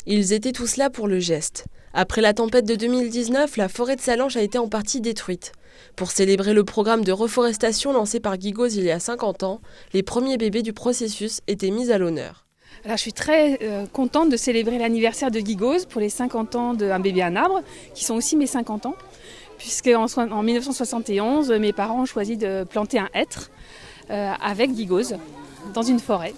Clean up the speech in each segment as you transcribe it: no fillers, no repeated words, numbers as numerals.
Ils étaient tous là pour le geste. Après la tempête de 2019, la forêt de Salanches a été en partie détruite. Pour célébrer le programme de reforestation lancé par Gigoz il y a 50 ans, les premiers bébés du processus étaient mis à l'honneur. Alors, je suis très contente de célébrer l'anniversaire de Gigoz pour les 50 ans d'Un bébé, un arbre, qui sont aussi mes 50 ans, puisque en 1971, mes parents ont choisi de planter un hêtre avec Gigoz dans une forêt.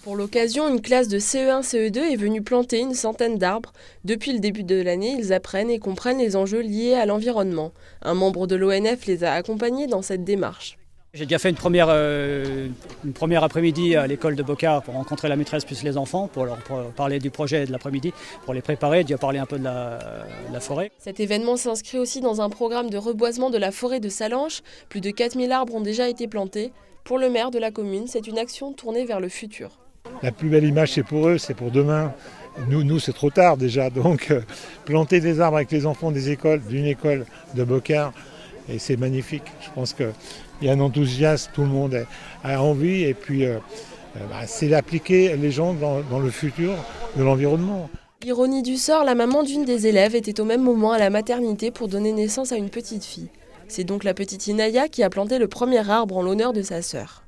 Pour l'occasion, une classe de CE1, CE2 est venue planter une centaine d'arbres. Depuis le début de l'année, ils apprennent et comprennent les enjeux liés à l'environnement. Un membre de l'ONF les a accompagnés dans cette démarche. J'ai déjà fait une première après-midi à l'école de Bocard pour rencontrer la maîtresse plus les enfants, pour leur parler du projet de l'après-midi, pour les préparer, déjà parler un peu de la forêt. Cet événement s'inscrit aussi dans un programme de reboisement de la forêt de Salanches. Plus de 4000 arbres ont déjà été plantés. Pour le maire de la commune, c'est une action tournée vers le futur. La plus belle image, c'est pour eux, c'est pour demain. Nous c'est trop tard déjà. Donc, planter des arbres avec les enfants d'une école de Bocard, et c'est magnifique. Je pense qu'il y a un enthousiasme, tout le monde a envie. Et puis, c'est d'appliquer les gens dans le futur de l'environnement. Ironie du sort, la maman d'une des élèves était au même moment à la maternité pour donner naissance à une petite fille. C'est donc la petite Inaya qui a planté le premier arbre en l'honneur de sa sœur.